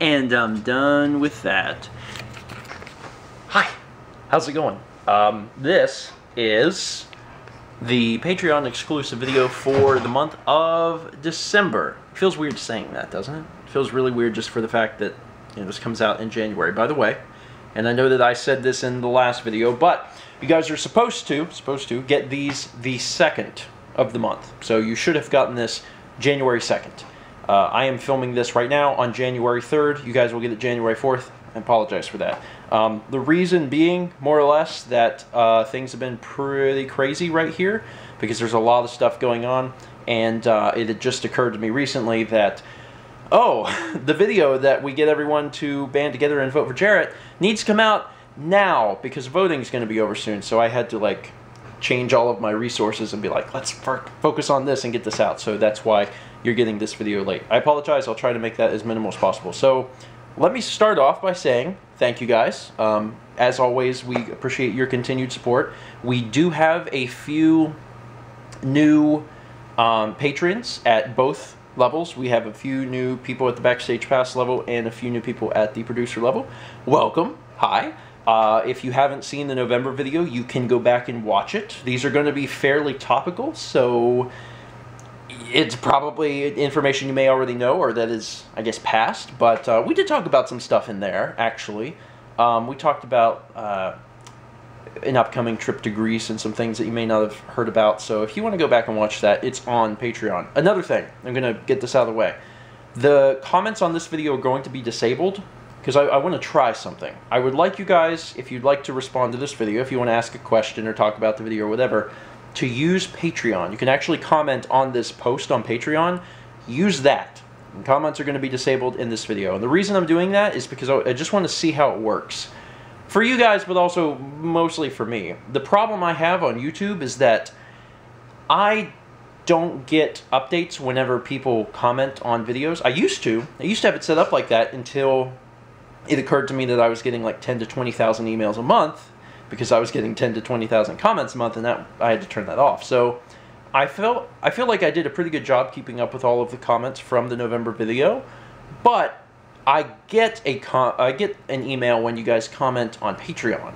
And I'm done with that. Hi, how's it going? This is the Patreon exclusive video for the month of December. It feels weird saying that, doesn't it? It feels really weird just for the fact that, you know, this comes out in January, by the way. And I know that I said this in the last video, but you guys are supposed to get these the 2nd of the month. So you should have gotten this January 2nd. I am filming this right now on January 3rd. You guys will get it January 4th. I apologize for that. The reason being, more or less, that things have been pretty crazy right here because there's a lot of stuff going on, and it had just occurred to me recently that, oh, the video that we get everyone to band together and vote for Jarrett needs to come out now because voting is going to be over soon. So I had to, like, change all of my resources and be like, let's focus on this and get this out. So that's why you're getting this video late. I apologize. I'll try to make that as minimal as possible. So let me start off by saying thank you guys. As always, we appreciate your continued support. We do have a few new patrons at both levels. We have a few new people at the Backstage Pass level and a few new people at the producer level. Welcome. Hi. If you haven't seen the November video, you can go back and watch it. These are going to be fairly topical, so it's probably information you may already know, or that is, I guess, past. But we did talk about some stuff in there, actually. We talked about an upcoming trip to Greece and some things that you may not have heard about. So if you want to go back and watch that, it's on Patreon. Another thing, I'm going to get this out of the way. The comments on this video are going to be disabled, because I want to try something. I would like you guys, if you'd like to respond to this video, if you want to ask a question or talk about the video or whatever, to use Patreon. You can actually comment on this post on Patreon. Use that. And comments are going to be disabled in this video. And the reason I'm doing that is because I just want to see how it works. For you guys, but also mostly for me. The problem I have on YouTube is that I don't get updates whenever people comment on videos. I used to have it set up like that until it occurred to me that I was getting like 10 to 20,000 emails a month because I was getting 10 to 20,000 comments a month, and that I had to turn that off. So I feel like I did a pretty good job keeping up with all of the comments from the November video, but I get an email when you guys comment on Patreon,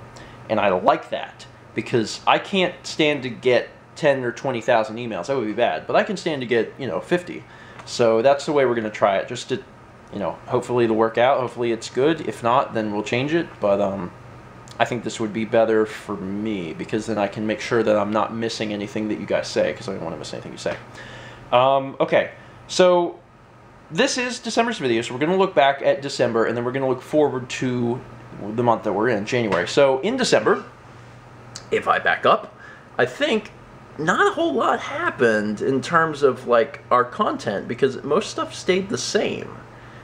and I like that because I can't stand to get 10 or 20,000 emails. That would be bad, but I can stand to get, you know, 50. So that's the way we're going to try it, just to, you know, hopefully it'll work out. Hopefully it's good. If not, then we'll change it. But I think this would be better for me because then I can make sure that I'm not missing anything that you guys say, because I don't want to miss anything you say. Okay, so this is December's video. So we're going to look back at December, and then we're going to look forward to the month that we're in, January. So in December, if I back up, I think not a whole lot happened in terms of, like, our content, because most stuff stayed the same.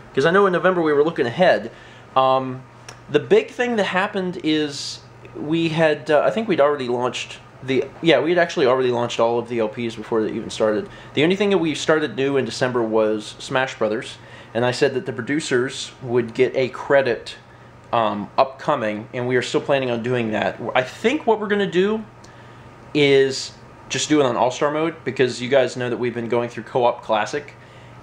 Because I know in November we were looking ahead. The big thing that happened is we had, I think we'd already launched we had actually already launched all of the LPs before they even started. The only thing that we started new in December was Smash Brothers, and I said that the producers would get a credit upcoming, and we are still planning on doing that. I think what we're going to do is just do it on All-Star mode, because you guys know that we've been going through Co-op Classic.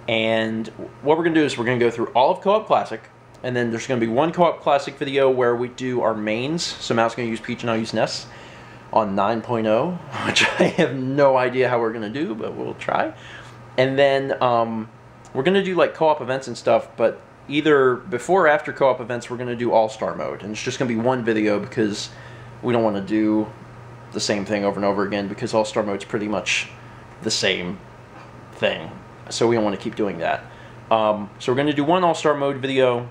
And what we're going to do is we're going to go through all of Co-op Classic, and then there's going to be one Co-op Classic video where we do our mains. So Matt's going to use Peach and I'll use Ness on 9.0, which I have no idea how we're going to do, but we'll try. And then we're going to do like co-op events and stuff, but either before or after co-op events we're going to do All-Star mode. And it's just going to be one video because we don't want to do the same thing over and over again, because All-Star mode's pretty much the same thing. So we don't want to keep doing that. So we're going to do one All-Star mode video,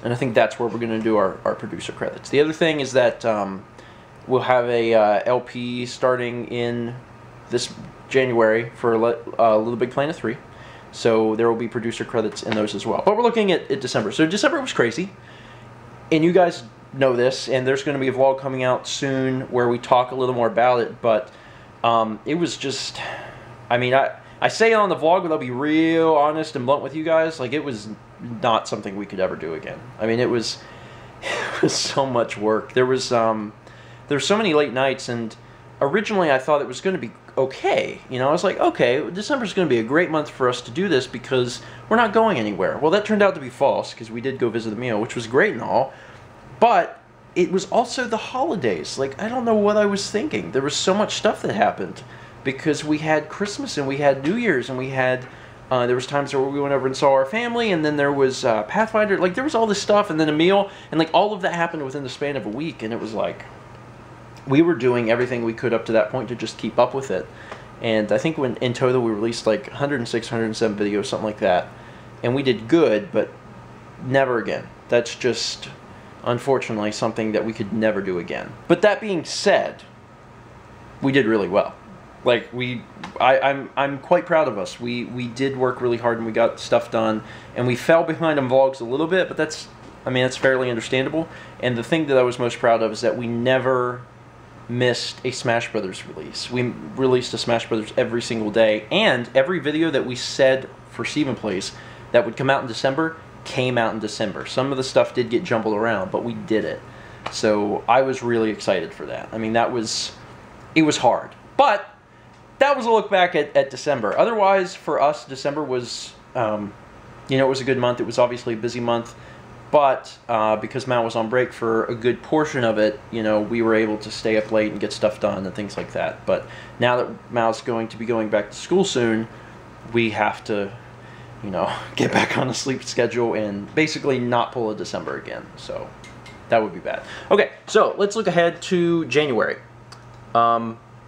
and I think that's where we're going to do our producer credits. The other thing is that we'll have a LP starting in this January for Little Big Planet 3. So there will be producer credits in those as well. But we're looking at December. So December was crazy, and you guys know this, and there's going to be a vlog coming out soon where we talk a little more about it. But it was just, I mean, I say it on the vlog, but I'll be real honest and blunt with you guys. Like, it was not something we could ever do again. I mean, it was so much work. There were so many late nights, and originally I thought it was going to be okay. You know, I was like, okay, December's going to be a great month for us to do this because we're not going anywhere. Well, that turned out to be false, because we did go visit the Mio, which was great and all, but it was also the holidays. Like, I don't know what I was thinking. There was so much stuff that happened, because we had Christmas, and we had New Year's, and we had, there was times where we went over and saw our family, and then there was Pathfinder. Like, there was all this stuff, and then a meal, and like all of that happened within the span of a week, and it was like, we were doing everything we could up to that point to just keep up with it. And I think when in total we released like 106, 107 videos, something like that, and we did good, but never again. That's just, unfortunately, something that we could never do again. But that being said, we did really well. Like, I'm quite proud of us. We did work really hard, and we got stuff done, and we fell behind on vlogs a little bit, but that's fairly understandable. And the thing that I was most proud of is that we never missed a Smash Brothers release. We released a Smash Brothers every single day, and every video that we said for Steven Plays that would come out in December came out in December. Some of the stuff did get jumbled around, but we did it. So I was really excited for that. I mean, it was hard, but that was a look back at December. Otherwise, for us, December was, it was a good month. It was obviously a busy month, but because Mal was on break for a good portion of it, we were able to stay up late and get stuff done and things like that. But now that Mal's going to be going back to school soon, we have to, get back on a sleep schedule and basically not pull a December again. So that would be bad. Okay, so let's look ahead to January,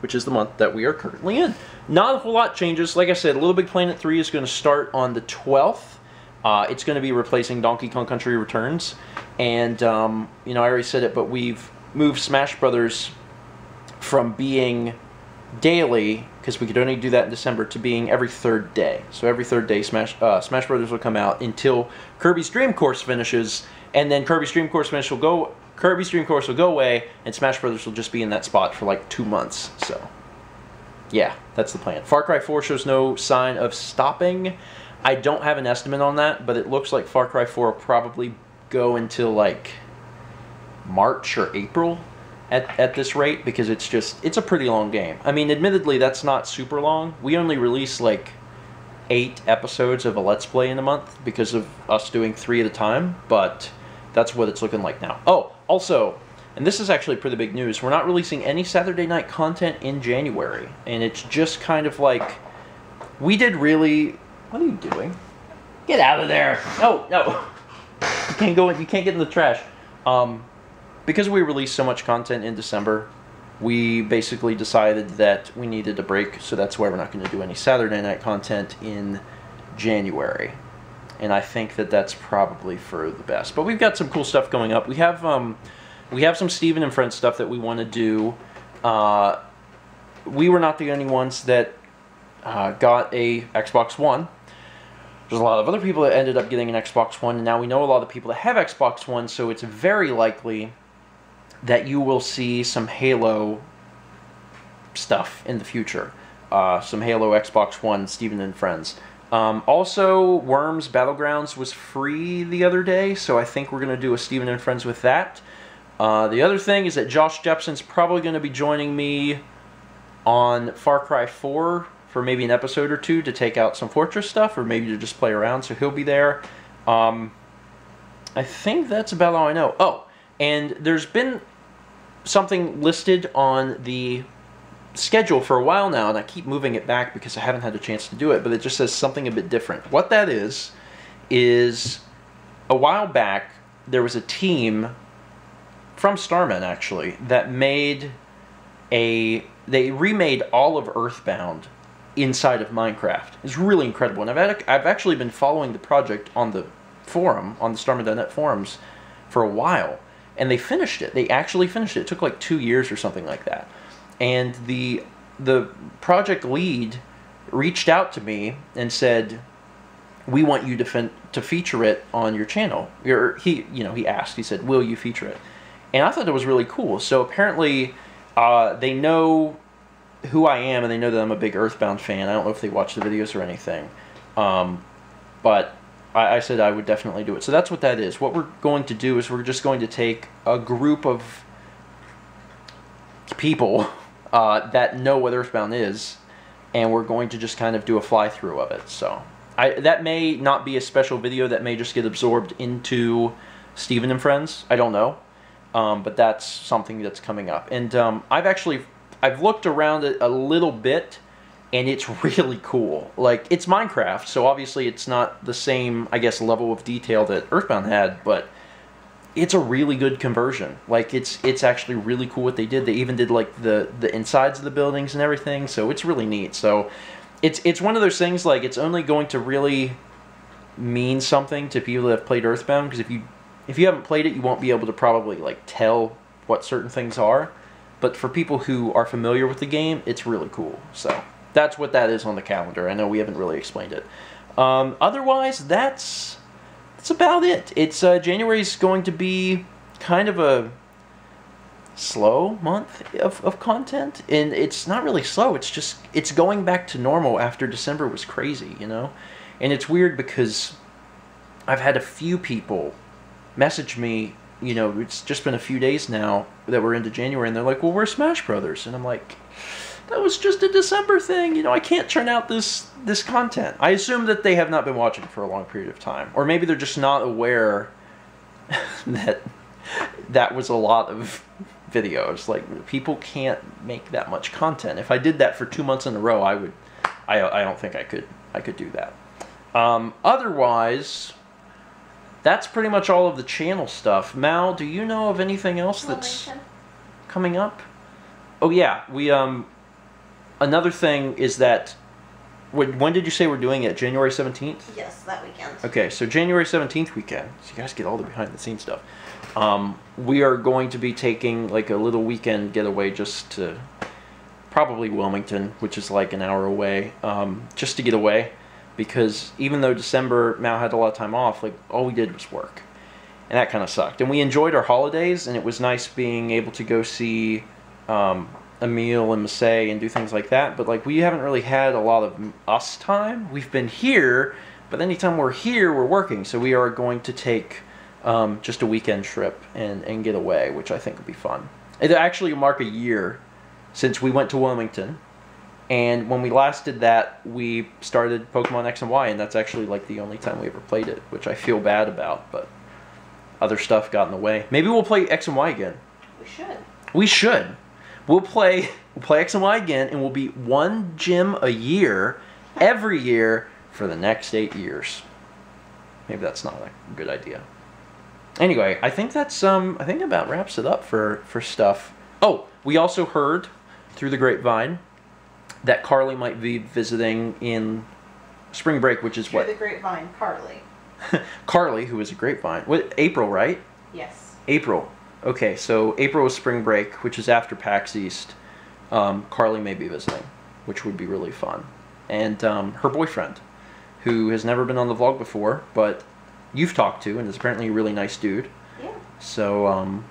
which is the month that we are currently in. Not a whole lot changes. Like I said, Little Big Planet 3 is going to start on the 12th. It's going to be replacing Donkey Kong Country Returns. And, I already said it, but we've moved Smash Brothers from being daily, because we could only do that in December, to being every third day. So every third day, Smash Brothers will come out until Kirby's Dream Course finishes, and then Kirby's Dream Course will go away, and Smash Brothers will just be in that spot for like 2 months. So, yeah, that's the plan. Far Cry 4 shows no sign of stopping. I don't have an estimate on that, but it looks like Far Cry 4 will probably go until like March or April at this rate, because it's a pretty long game. I mean, admittedly, that's not super long. We only release like 8 episodes of a Let's Play in a month because of us doing 3 at a time, but that's what it's looking like now. Oh, also, and this is actually pretty big news, we're not releasing any Saturday night content in January, and it's just kind of like, we did really... What are you doing? Get out of there! No, no! You can't go in, you can't get in the trash. Because we released so much content in December, we basically decided that we needed a break, so that's why we're not going to do any Saturday night content in January. And I think that that's probably for the best. But we've got some cool stuff going up. We have some Steven and Friends stuff that we want to do. We were not the only ones that got a Xbox One. There's a lot of other people that ended up getting an Xbox One, and now we know a lot of people that have Xbox One, so it's very likely that you will see some Halo stuff in the future. Some Halo Xbox One, Steven and Friends. Also, Worms Battlegrounds was free the other day, so I think we're going to do a Steven and Friends with that. The other thing is that Josh Jepson's probably going to be joining me on Far Cry 4 for maybe an episode or two to take out some Fortress stuff, or maybe to just play around, so he'll be there. I think that's about all I know. Oh, and there's been something listed on the schedule for a while now, and I keep moving it back because I haven't had a chance to do it, but it just says something a bit different. What that is a while back there was a team from Starman, actually, that they remade all of Earthbound inside of Minecraft. It's really incredible, and I've actually been following the project on the forum, on the Starman.net forums, for a while, and they finished it. They actually finished it. It took like 2 years or something like that. And the project lead reached out to me and said, "We want you to feature it on your channel." He asked. He said, "Will you feature it?" And I thought that was really cool. So apparently, they know who I am, and they know that I'm a big Earthbound fan. I don't know if they watch the videos or anything, but I said I would definitely do it. So that's what that is. What we're going to do is we're just going to take a group of people that know what Earthbound is, and we're going to just kind of do a fly-through of it. So That may not be a special video. That may just get absorbed into Steven and Friends. I don't know. But that's something that's coming up. And I've looked around it a little bit, and it's really cool. Like, it's Minecraft, so obviously it's not the same, I guess, level of detail that Earthbound had, but it's a really good conversion. Like, it's actually really cool what they did. They even did, like, the insides of the buildings and everything, so it's really neat. So it's one of those things, like, it's only going to really mean something to people that have played Earthbound, because if you haven't played it, you won't be able to probably, like, tell what certain things are. But for people who are familiar with the game, it's really cool. So that's what that is on the calendar. I know we haven't really explained it. Otherwise, that's about it. It's January's going to be kind of a slow month of content. And it's not really slow. It's going back to normal after December was crazy, you know? And it's weird because I've had a few people message me, you know, it's just been a few days now that we're into January, and they're like, well, where's Smash Brothers? And I'm like, that was just a December thing, you know, I can't churn out this content. I assume that they have not been watching for a long period of time, or maybe they're just not aware that was a lot of videos. Like, people can't make that much content. If I did that for 2 months in a row, I don't think I could do that. Otherwise, that's pretty much all of the channel stuff. Mal, do you know of anything else that's coming up? Oh yeah, we another thing is that when did you say we're doing it? January 17th? Yes, that weekend. Okay, so January 17th weekend. So you guys get all the behind the scenes stuff. We are going to be taking like a little weekend getaway just to probably Wilmington, which is like an hour away, just to get away. Because even though December, Mal had a lot of time off, like, all we did was work. And that kind of sucked. And we enjoyed our holidays, and it was nice being able to go see Emil and Massey and do things like that. But, like, we haven't really had a lot of us time. We've been here, but anytime we're here, we're working. So we are going to take just a weekend trip and get away, which I think will be fun. It'll actually mark a year since we went to Wilmington. And when we last did that, we started Pokemon X and Y, and that's actually like the only time we ever played it, which I feel bad about, but other stuff got in the way. Maybe we'll play X and Y again. We should. We should. We'll play X and Y again, and we'll be one gym a year, every year, for the next 8 years. Maybe that's not a good idea. Anyway, I think that's I think that about wraps it up for stuff. Oh, we also heard through the grapevine that Carly might be visiting in spring break, which is what? Through the grapevine, Carly. Carly, who is a grapevine. What, April, right? Yes. April. Okay, so April is spring break, which is after PAX East. Carly may be visiting, which would be really fun. And her boyfriend, who has never been on the vlog before, but you've talked to, and is apparently a really nice dude. Yeah. So,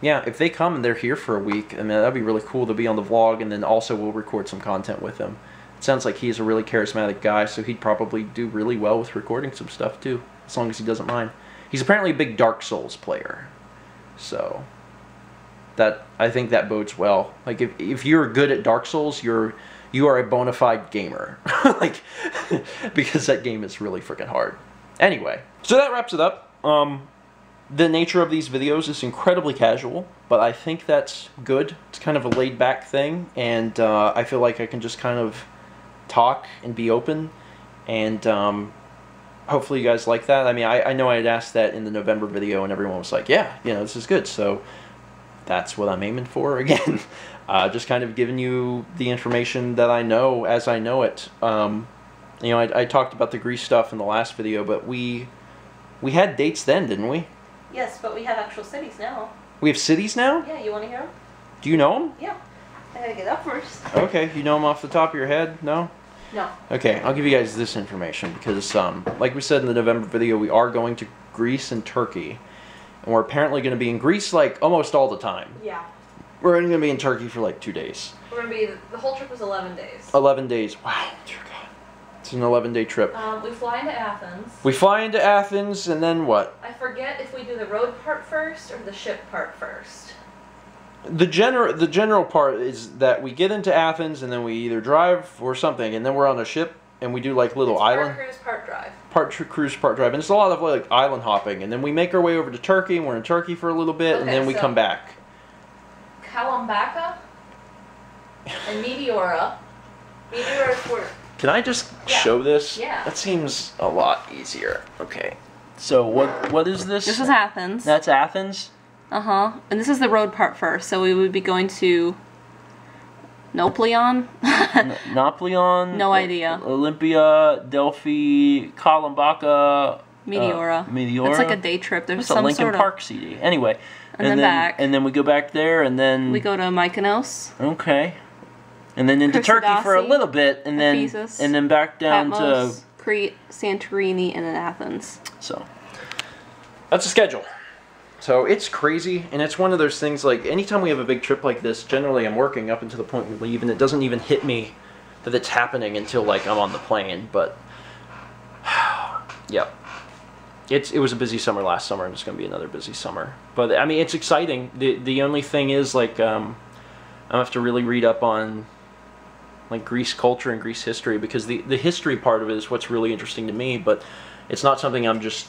yeah, if they come and they're here for a week, I mean, that'd be really cool to be on the vlog, and then also we'll record some content with him. It sounds like he's a really charismatic guy, so he'd probably do really well with recording some stuff, too, as long as he doesn't mind. He's apparently a big Dark Souls player, so I think that bodes well. Like, if you're good at Dark Souls, you are a bona fide gamer. Like, because that game is really freaking hard. Anyway, so that wraps it up. The nature of these videos is incredibly casual, but I think that's good. It's kind of a laid-back thing, and I feel like I can just kind of talk and be open, and hopefully you guys like that. I mean, I know I had asked that in the November video, and everyone was like, yeah, you know, this is good, so that's what I'm aiming for again. Just kind of giving you the information that I know as I know it. You know, I talked about the Greece stuff in the last video, but we had dates then, didn't we? Yes, but we have actual cities now. We have cities now? Yeah, you want to hear them? Do you know them? Yeah. I gotta get up first. Okay, you know them off the top of your head? No? No. Okay, I'll give you guys this information because, like we said in the November video, we are going to Greece and Turkey. And we're apparently going to be in Greece, like, almost all the time. Yeah. We're only going to be in Turkey for, like, 2 days. We're going to be, the whole trip was 11 days. 11 days. Wow, dear God. It's an 11-day trip. We fly into Athens. We fly into Athens, and then what? I forget if we do the road part first or the ship part first. The general part is that we get into Athens, and then we either drive or something, and then we're on a ship and we do like little It's island. Part cruise, part drive. Cruise, part drive, and it's a lot of like island hopping, and then we make our way over to Turkey, and we're in Turkey for a little bit, and Okay, then we so- come back. Kalambaka and Meteora. Meteora for Can I just Yeah. show this? Yeah. That seems a lot easier. Okay. So what is this? This is Athens. That's Athens. Uh-huh. And this is the road part first. So we would be going to Nopleon. Napoleon. No idea. Olympia, Delphi, Kalambaka. Meteora. Meteora. It's like a day trip. There's It's a some Lincoln sort of... Park CD. Anyway. And then back. And then we go back there, and then We go to Mykonos, okay. And then into Turkey for a Chrysadasi, little bit, and then Ephesus, back down Patmos, Crete, Santorini, and then Athens. So that's the schedule. So it's crazy, and it's one of those things like anytime we have a big trip like this, generally I'm working up until the point we leave, and it doesn't even hit me that it's happening until like I'm on the plane. But yep, it was a busy summer last summer, and it's going to be another busy summer. But I mean, it's exciting. The only thing is like I have to really read up on like Greece culture and Greece history, because the history part of it is what's really interesting to me, but it's not something I'm just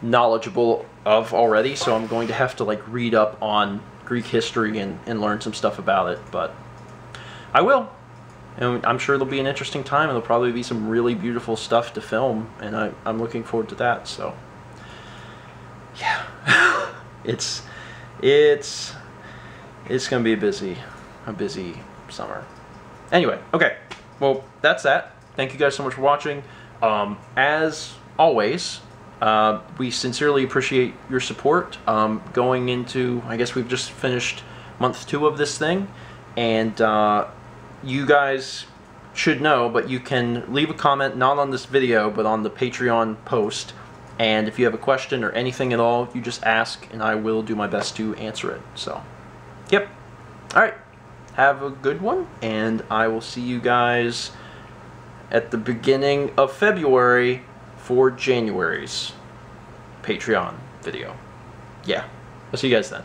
knowledgeable of already, so I'm going to have to like read up on Greek history and learn some stuff about it, but I will. And I'm sure it'll be an interesting time, and there'll probably be some really beautiful stuff to film, and I'm looking forward to that, so yeah. it's gonna be a busy summer. Anyway, okay, well, that's that. Thank you guys so much for watching. As always, we sincerely appreciate your support. Going into, I guess we've just finished month 2 of this thing, and you guys should know, but you can leave a comment, not on this video, but on the Patreon post, and if you have a question or anything at all, you just ask, and I will do my best to answer it. So, yep. Alright. Have a good one, and I will see you guys at the beginning of February for January's Patreon video. Yeah. I'll see you guys then.